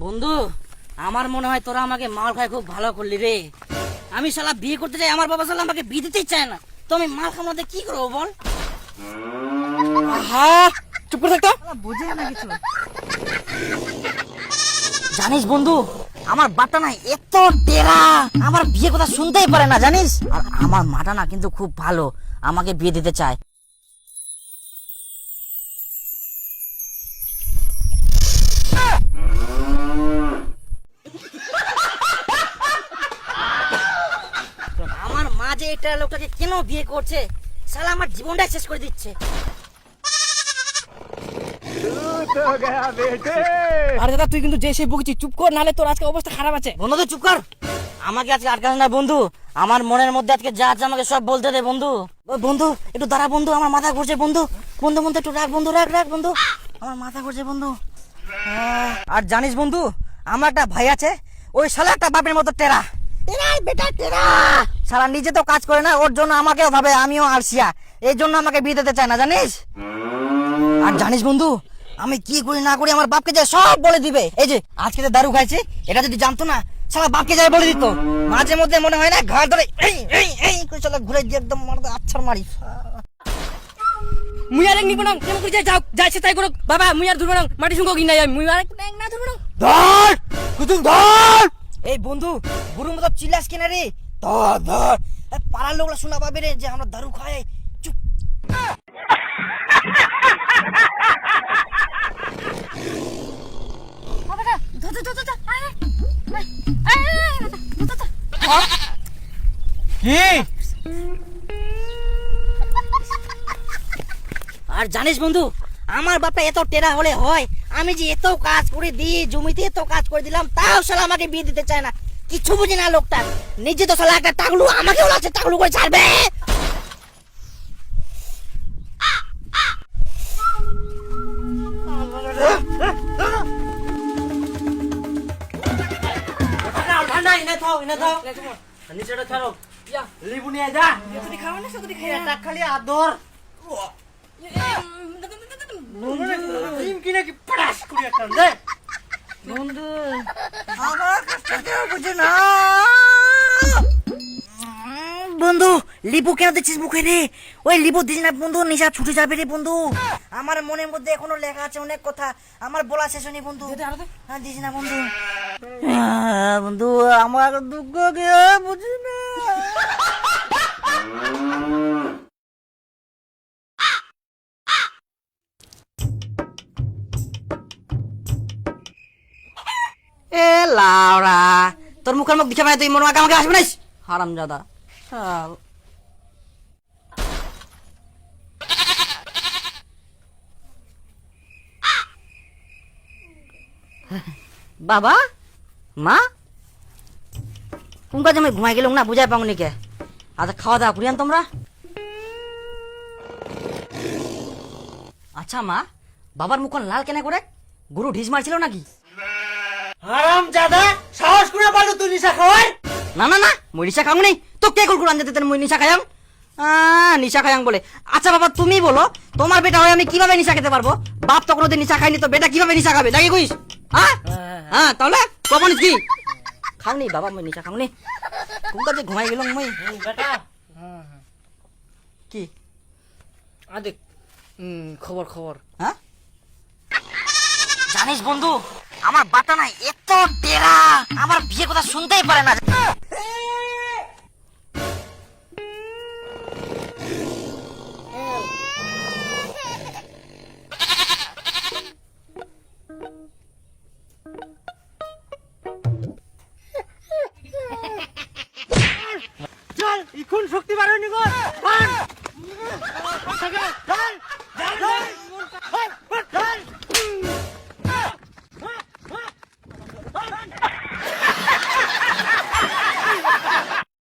বন্ধু, আমার মনে হয় তোরা আমাকে মাল খাই খুব ভালো করলি রে। আমি শালা বিয়ে করতে চাই, আমার বাবা শালা আমাকে বিয়ে দিতেই চায় না, তো আমি মাল খাওয়াতে কি করবো বল? হ্যাঁ, চুপ করে থাকতো। বুঝে না কিছু। জানিস বন্ধু, আমার বাপটা না এত টেরা, আমার বিয়ে কথা শুনতেই পারে না জানিস। আর আমার মাটা না কিন্তু খুব ভালো, আমাকে বিয়ে দিতে চায়। আমার মা যে এটা লোকটাকে কেন বিয়ে করছে, শালা আমার জীবনটাই শেষ করে দিচ্ছে। আরে দাদা, তুই কিন্তু যে সে বকছিস, চুপ কর, নালে তোর আজকে অবস্থা খারাপ আছে। বন্ধু তুই চুপ কর, আমাকে আজকে আটকাস না বন্ধু। আমার মনের মধ্যে আজকে যা আছে আমাকে সব বলতে দে বন্ধু। ও বন্ধু একটু দাঁড়া বন্ধু, আমার মাথা ঘুরছে বন্ধু। বন্ধু বন্ধু একটু রাখ বন্ধু, রাখ রাখ বন্ধু, আমার মাথা ঘুরছে বন্ধু। আর জানিস বন্ধু, আমার একটা ভাই আছে, ওই শালা একটা বাপের মতো টেরা টেরা বেটা টেরা। শালা নিজে তো কাজ করে না, ওর জন্য আমাকেও ভাবে আমিও আলসিয়া, এই জন্য আমাকে বিয়ে দিতে চায় না জানিস। আর জানিস বন্ধু, আমি কি করি না করি আমার বাপকে যায় সব বলে দিবে। এই যে আজকে যে দারু খাইছে, এটা যদি জানতো না শালা বাপকে যায় বলে দিত। মাঝে মধ্যে মনে হয় না ঘাড় ধরে এই এই এই করে শালা ঘুরে দিয়ে একদম মারতে আছাড় মারি। মুই আর নিব না, কেমন করে যাও, যাইছে তাই করো বাবা। মুই আর ধরব না, মাটি সঙ্গ কিনা যাই, মুই আর না ধরব না। ধর কুতুম ধর। এই বন্ধু গুরুর মতো চিল্লাস কিনা রে, ধর ধর। পাড়ার লোকরা শোনা পাবে রে যে আমরা দারু খাই। চুপ। আর জানিস বন্ধু, আমার বাপটা এত টেরা হলে হয়, আমি যে এত কাজ করে দিই, জমিতে এত কাজ করে দিলাম, তাও শালা আমাকে বিয়ে দিতে চায় না। কিছু বুঝি না লোকটা, নিজে তো শালা একটা টাকলু, আমাকে ওলাচ্ছে টাকলু করে ছাড়বে। নিচেটা ছাড়ো, লিবু নিয়ে যা। খাওয়া না সত্যি খাই এটা খালি আদর। বন্ধু আমার কাজটা কেউ বুঝে না। বন্ধু লিবু কেন দিচ্ছিস মুখে রে? ওই লিবু দিস না বন্ধু, নিশা ছুটে যাবে রে বন্ধু। আমার মনের মধ্যে এখনো লেখা আছে অনেক কথা, আমার বলা শেষ হয়নি বন্ধু। হ্যাঁ দিস না বন্ধু। বন্ধু আমার দুঃখ কেউ বুঝি না। এ লাউরা, তোর মুখের মুখ দিখে মানে তুই মনে আমাকে আসবে নাইস হারামজাদা। বাবা মা কোন কাজে আমি ঘুমাই গেলাম না, বুঝাই পাওনি কে? আচ্ছা খাওয়া দাওয়া করিয়ান তোমরা। আচ্ছা মা, বাবার মুখ লাল কেন করে? গরু ঢিস মারছিল নাকি? হারামজাদা, সাহস করে পারলো তুই নিশা খাওয়ার? না না না, মই নিশা খাও নেই তো। কে কল কুরান যেতে মই নিশা খায়াম? নিশা খায়াম বলে? আচ্ছা বাবা তুমি বলো, তোমার বেটা হয়ে আমি কিভাবে নিশা খেতে পারবো? বাপ তো কোনোদিন নিশা খাইনি, তো বেটা কিভাবে নিশা খাবে নাকি কইস? হ্যাঁ তাহলে কখন কি খাওনি বাবা? মই নিশা খাওনি, কোন কাজে ঘুমাই গেলাম মই বেটা। কি আদেক খবর খবর। হ্যাঁ জানিস বন্ধু, আমার বাটা নাই এত টেরা, আমার বিয়ে কথা শুনতেই পারে না। চল এখন শক্তি বাড়ানি কর।